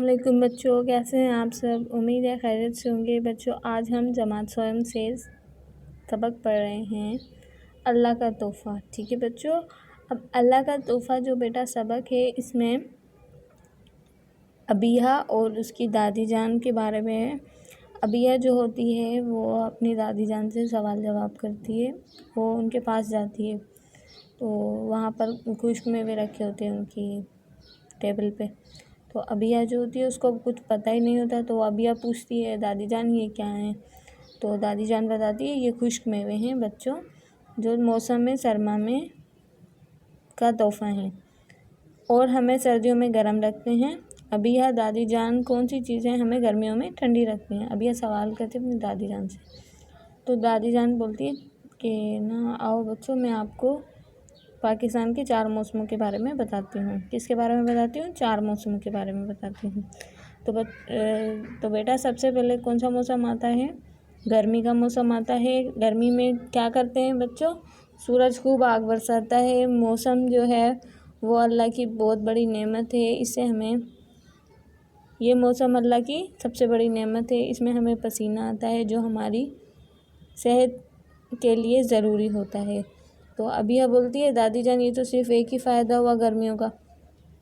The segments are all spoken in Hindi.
वालेकुम बच्चों, कैसे हैं आप सब। उम्मीद है खैरियत से होंगे। बच्चों, आज हम जमात स्वयं से सबक पढ़ रहे हैं अल्लाह का तोहफ़ा। ठीक है बच्चों, अब अल्लाह का तोहफ़ा जो बेटा सबक है, इसमें अबिया और उसकी दादी जान के बारे में है। अबिया जो होती है वो अपनी दादी जान से सवाल जवाब करती है। वो उनके पास जाती है तो वहाँ पर खुश्क मेवे रखे होते हैं उनकी टेबल पे। तो अबिया जो होती है उसको कुछ पता ही नहीं होता, तो अबिया पूछती है दादी जान ये क्या है। तो दादी जान बताती है ये खुश्क मेवे हैं बच्चों, जो मौसम में सरमा में का तोहफ़ा है और हमें सर्दियों में गर्म रखते हैं। अबिया दादी जान कौन सी चीज़ें हमें गर्मियों में ठंडी रखती हैं। अबिया सवाल करती है अपनी दादी जान से। तो दादी जान बोलती है कि ना आओ बच्चों, मैं आपको पाकिस्तान के 4 मौसमों के बारे में बताती हूँ। किसके बारे में बताती हूँ? 4 मौसमों के बारे में बताती हूँ। तो बेटा सबसे पहले कौन सा मौसम आता है? गर्मी का मौसम आता है। गर्मी में क्या करते हैं बच्चों? सूरज खूब आग बरसाता है। मौसम जो है वो अल्लाह की बहुत बड़ी नेमत है। इससे हमें ये मौसम अल्लाह की सबसे बड़ी नेमत है। इसमें हमें पसीना आता है जो हमारी सेहत के लिए ज़रूरी होता है। तो अबिया बोलती है दादी जान ये तो सिर्फ़ एक ही फ़ायदा हुआ गर्मियों का।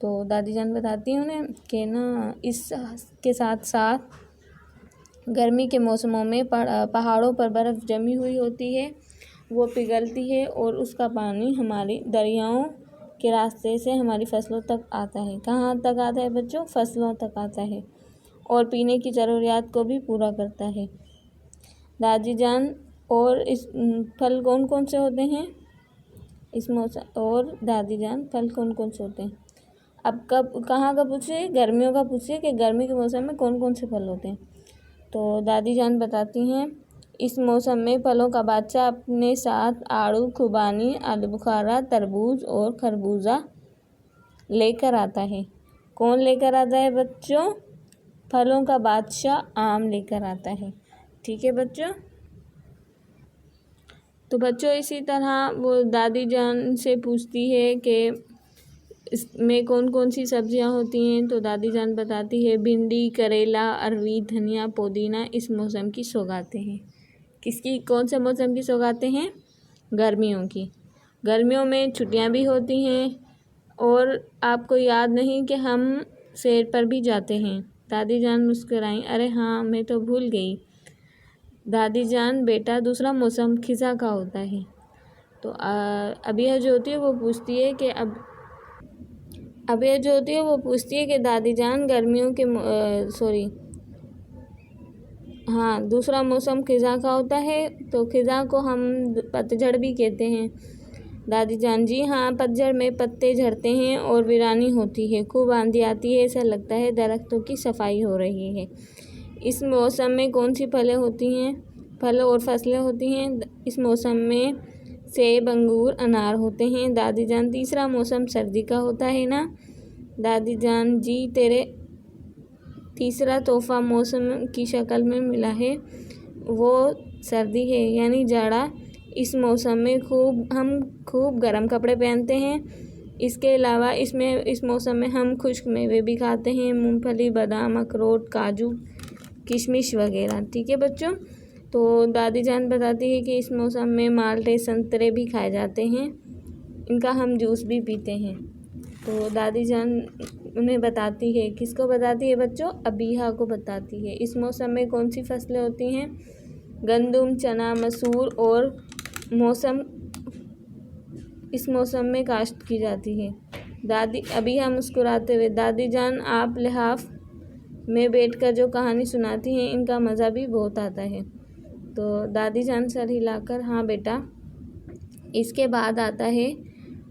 तो दादी जान बताती हैं उन्हें कि ना इसके साथ साथ गर्मी के मौसमों में पहाड़ों पर बर्फ़ जमी हुई होती है, वो पिघलती है और उसका पानी हमारी दरियाओं के रास्ते से हमारी फसलों तक आता है। कहाँ तक आता है बच्चों? फसलों तक आता है और पीने की ज़रूरियात को भी पूरा करता है। दादी जान और इस फल कौन कौन से होते हैं इस मौसम? और दादी जान फल कौन कौन से होते हैं? अब कहाँ का पूछिए? गर्मियों का पूछिए कि गर्मी के मौसम में कौन कौन से फल होते हैं। तो दादी जान बताती हैं इस मौसम में फलों का बादशाह अपने साथ आड़ू, खुबानी, आलू बुखारा, तरबूज और खरबूजा लेकर आता है। कौन लेकर आता है बच्चों? फलों का बादशाह आम लेकर आता है। ठीक है बच्चों। तो बच्चों इसी तरह वो दादी जान से पूछती है कि इसमें कौन कौन सी सब्जियां होती हैं। तो दादी जान बताती है भिंडी, करेला, अरवी, धनिया, पुदीना इस मौसम की सौगातें हैं। किसकी? कौन से मौसम की सौगातें हैं? गर्मियों की। गर्मियों में छुट्टियां भी होती हैं और आपको याद नहीं कि हम सैर पर भी जाते हैं। दादी जान मुस्कुराई, अरे हाँ मैं तो भूल गई। दादी जान बेटा दूसरा मौसम खिज़ा का होता है। तो अबिया जो होती है वो पूछती है कि दादी जान गर्मियों के दूसरा मौसम खिज़ा का होता है। तो खिज़ा को हम पतझड़ भी कहते हैं। दादी जान जी हाँ, पतझड़ में पत्ते झड़ते हैं और वीरानी होती है, खूब आंधी आती है, ऐसा लगता है दरख्तों की सफाई हो रही है। इस मौसम में कौन सी फल और फसलें होती हैं? इस मौसम में सेब, अंगूर, अनार होते हैं। दादी जान तीसरा मौसम सर्दी का होता है ना? दादी जान जी तेरे तीसरा तोहफ़ा मौसम की शक्ल में मिला है, वो सर्दी है यानी जाड़ा। इस मौसम में हम खूब गर्म कपड़े पहनते हैं। इसके अलावा इस मौसम में हम खुश्क मेवे भी खाते हैं, मूंगफली, बादाम, अखरोट, काजू, किशमिश वगैरह। ठीक है बच्चों। तो दादी जान बताती है कि इस मौसम में माल्टे, संतरे भी खाए जाते हैं, इनका हम जूस भी पीते हैं। तो दादी जान उन्हें बताती है, किसको बताती है बच्चों? अबिया को बताती है इस मौसम में कौन सी फसलें होती हैं? गंदम, चना, मसूर और इस मौसम में काश्त की जाती है। अबिया मुस्कुराते हुए, दादी जान आप लिहाफ में बैठकर जो कहानी सुनाती हैं इनका मज़ा भी बहुत आता है। तो दादी जान सर हिलाकर हाँ बेटा। इसके बाद आता है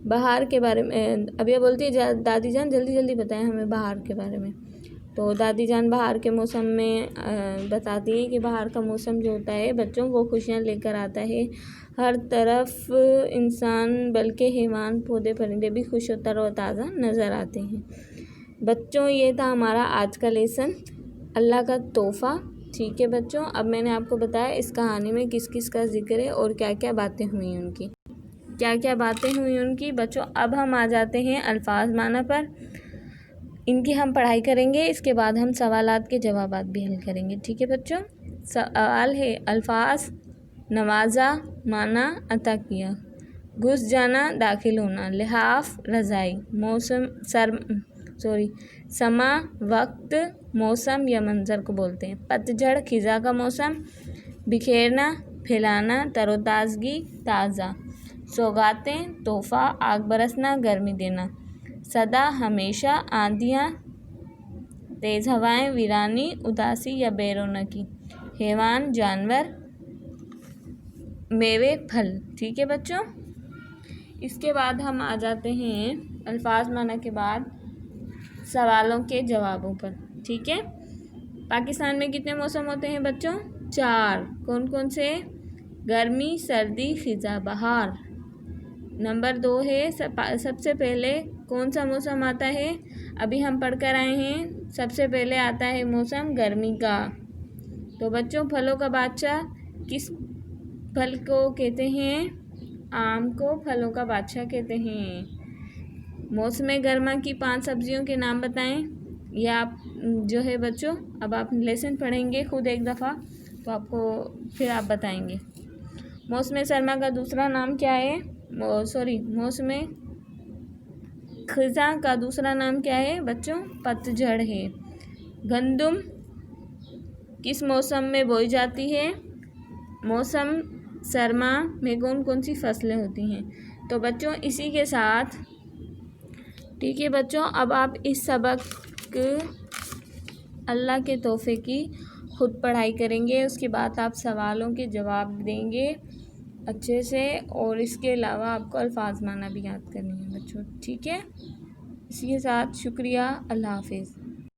बहार के बारे में। अबिया बोलती है दादी जान जल्दी जल्दी बताएं हमें बहार के बारे में। तो दादी जान बहार के मौसम में बताती है कि बहार का मौसम जो होता है बच्चों वो खुशियाँ लेकर आता है। हर तरफ इंसान बल्कि हैवान, पौधे, परिंदे भी खुश और तरोताज़ा नज़र आते हैं। बच्चों ये था हमारा आज का लेसन अल्लाह का तोहफ़ा। ठीक है बच्चों, अब मैंने आपको बताया इस कहानी में किस किस का जिक्र है और क्या क्या बातें हुई उनकी। बच्चों अब हम आ जाते हैं अल्फाज माना पर। इनकी हम पढ़ाई करेंगे। इसके बाद हम सवालात के जवाबात भी हल करेंगे। ठीक है बच्चों। सवाल है, अल्फाज नवाजा माना अता किया, घुस जाना दाखिल होना, लिहाफ रज़ाई, मौसम समा वक्त मौसम या मंज़र को बोलते हैं। पतझड़ खिज़ा का मौसम, बिखेरना फैलाना, तरोताज़गी ताज़ा, सौगातें तोहफ़ा, आग बरसना गर्मी देना, सदा हमेशा, आंधियाँ तेज़ हवाएं, वीरानी उदासी या बेरौनकी, हैवान जानवर, मेवे फल। ठीक है बच्चों। इसके बाद हम आ जाते हैं अल्फाज माना के बाद सवालों के जवाबों पर। ठीक है। पाकिस्तान में कितने मौसम होते हैं बच्चों? 4। कौन कौन से? गर्मी, सर्दी, खिज़ा, बहार। नंबर 2 है, सबसे पहले कौन सा मौसम आता है? अभी हम पढ़ कर आए हैं, सबसे पहले आता है मौसम गर्मी का। तो बच्चों, फलों का बादशाह किस फल को कहते हैं? आम को फलों का बादशाह कहते हैं। मौसम गर्मा की 5 सब्जियों के नाम बताएं। यह आप जो है बच्चों, अब आप लेसन पढ़ेंगे खुद एक दफ़ा, तो आपको फिर आप बताएंगे। मौसम सरमा का दूसरा नाम क्या है? मौसम खिज़ा का दूसरा नाम क्या है बच्चों? पतझड़ है। गंदुम किस मौसम में बोई जाती है? मौसम सरमा में कौन कौन सी फसलें होती हैं? तो बच्चों, इसी के साथ ठीक है बच्चों, अब आप इस सबक अल्लाह के तोहफ़े की खुद पढ़ाई करेंगे। उसके बाद आप सवालों के जवाब देंगे अच्छे से, और इसके अलावा आपको अल्फाज माना भी याद करनी है बच्चों। ठीक है। इसी के साथ शुक्रिया। अल्लाह हाफिज़।